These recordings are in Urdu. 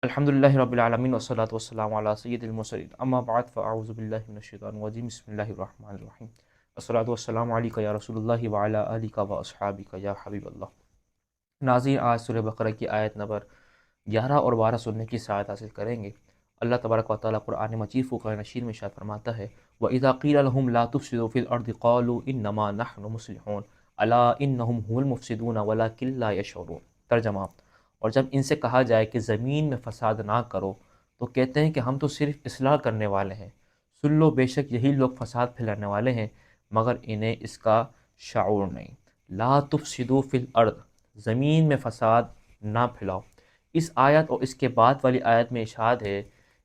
الحمدللہ رب العالمین والصلاة والسلام علی سید المرسلین اما بعد فاعوذ باللہ من الشیطان الرجیم بسم اللہ الرحمن الرحیم الصلاۃ والسلام علیک یا رسول اللہ وعلی آلک و اصحابک یا حبیب اللہ۔ ناظرین، آج سورہ بقرہ کی آیت نمبر 11 اور 12 سننے کی سعادت حاصل کریں گے۔ اللہ تبارک و تعالیٰ قرآن مجید فرقان نشید میں ارشاد فرماتا ہے وَإِذَا قِيلَ لَهُمْ لَا تُفْسِدُوا فِي الْأَرْضِ قَالُوا إِنَّمَا نَحْنُ مُصْلِحُونَ أَلَا إِنَّهُمْ هُمُ الْمُفْسِدُونَ وَلَكِنْ لَا يَشْعُرُونَ۔ ترجمہ: اور جب ان سے کہا جائے کہ زمین میں فساد نہ کرو تو کہتے ہیں کہ ہم تو صرف اصلاح کرنے والے ہیں۔ سن لو، بے شک یہی لوگ فساد پھیلانے والے ہیں مگر انہیں اس کا شعور نہیں۔ لا تفسدوا فی الارض، زمین میں فساد نہ پھیلاؤ۔ اس آیت اور اس کے بعد والی آیت میں ارشاد ہے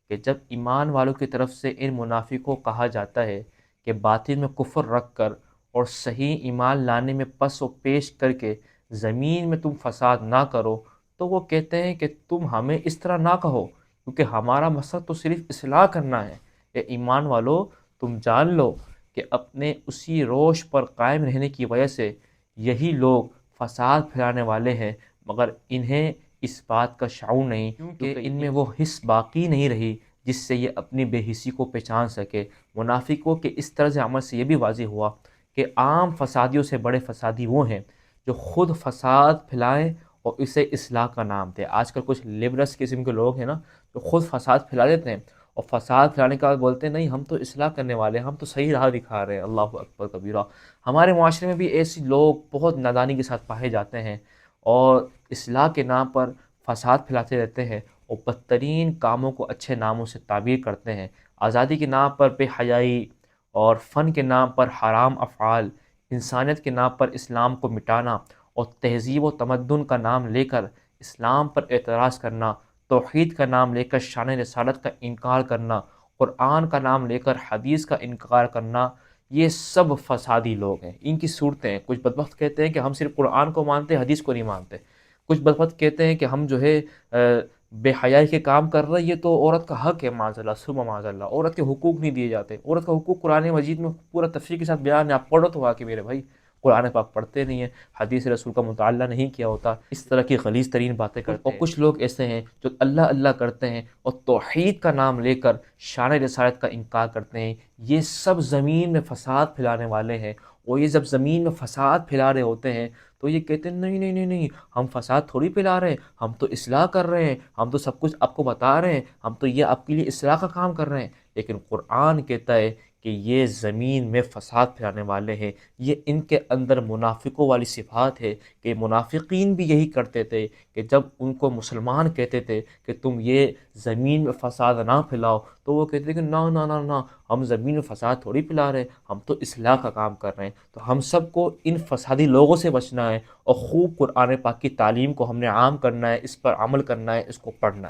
کہ جب ایمان والوں کی طرف سے ان منافقوں کو کہا جاتا ہے کہ باطن میں کفر رکھ کر اور صحیح ایمان لانے میں پس و پیش کر کے زمین میں تم فساد نہ کرو، تو وہ کہتے ہیں کہ تم ہمیں اس طرح نہ کہو کیونکہ ہمارا مقصد تو صرف اصلاح کرنا ہے۔ اے ایمان والو، تم جان لو کہ اپنے اسی روش پر قائم رہنے کی وجہ سے یہی لوگ فساد پھیلانے والے ہیں مگر انہیں اس بات کا شعور نہیں، کیونکہ ان میں وہ حس باقی نہیں رہی جس سے یہ اپنی بے حسی کو پہچان سکے۔ منافقوں کے اس طرز عمل سے یہ بھی واضح ہوا کہ عام فسادیوں سے بڑے فسادی وہ ہیں جو خود فساد پھلائیں اور اسے اصلاح کا نام دے۔ آج کل کچھ لیبرس قسم کے لوگ ہیں نا، جو خود فساد پھیلا دیتے ہیں اور فساد پھیلانے کے بعد بولتے ہیں نہیں ہم تو اصلاح کرنے والے ہیں، ہم تو صحیح راہ دکھا رہے ہیں۔ اللہ اکبر کبیرہ۔ ہمارے معاشرے میں بھی ایسی لوگ بہت نادانی کے ساتھ پائے جاتے ہیں اور اصلاح کے نام پر فساد پھیلاتے رہتے ہیں اور بدترین کاموں کو اچھے ناموں سے تعبیر کرتے ہیں۔ آزادی کے نام پر بے حیائی اور فن کے نام پر حرام افعال، انسانیت کے نام پر اسلام کو مٹانا اور تہذیب و تمدن کا نام لے کر اسلام پر اعتراض کرنا، توحید کا نام لے کر شان رسالت کا انکار کرنا، قرآن کا نام لے کر حدیث کا انکار کرنا، یہ سب فسادی لوگ ہیں۔ ان کی صورتیں ہیں، کچھ بدبخت کہتے ہیں کہ ہم صرف قرآن کو مانتے ہیں، حدیث کو نہیں مانتے۔ کچھ بدبخت کہتے ہیں کہ ہم جو ہے بے حیائی کے کام کر رہے ہیں، یہ تو عورت کا حق ہے، معاذ اللہ ثم معاذ اللہ، عورت کے حقوق نہیں دیے جاتے۔ عورت کا حقوق قرآن مجید میں پورا تفصیل کے ساتھ بیان ہے، آپ پڑھو تو واقعی میرے بھائی قرآن پاک پڑھتے نہیں ہیں، حدیث رسول کا مطالعہ نہیں کیا ہوتا، اس طرح کی غلیظ ترین باتیں کرتے ہیں۔ اور کچھ لوگ ایسے ہیں جو اللہ اللہ کرتے ہیں اور توحید کا نام لے کر شان رسالت کا انکار کرتے ہیں۔ یہ سب زمین میں فساد پھیلانے والے ہیں، اور یہ جب زمین میں فساد پھیلا رہے ہوتے ہیں تو یہ کہتے ہیں نہیں نہیں نہیں نہیں، ہم فساد تھوڑی پھیلا رہے ہیں، ہم تو اصلاح کر رہے ہیں، ہم تو سب کچھ آپ کو بتا رہے ہیں، ہم تو یہ آپ کے لیے اصلاح کا کام کر رہے ہیں۔ لیکن قرآن کہتا ہے کہ یہ زمین میں فساد پھیلانے والے ہیں۔ یہ ان کے اندر منافقوں والی صفات ہے کہ منافقین بھی یہی کرتے تھے کہ جب ان کو مسلمان کہتے تھے کہ تم یہ زمین میں فساد نہ پھیلاؤ تو وہ کہتے تھے کہ نہ نہ نہ نہ، ہم زمین میں فساد تھوڑی پھیلا رہے ہیں، ہم تو اصلاح کا کام کر رہے ہیں۔ تو ہم سب کو ان فسادی لوگوں سے بچنا ہے اور خوب قرآن پاک کی تعلیم کو ہم نے عام کرنا ہے، اس پر عمل کرنا ہے، اس کو پڑھنا ہے۔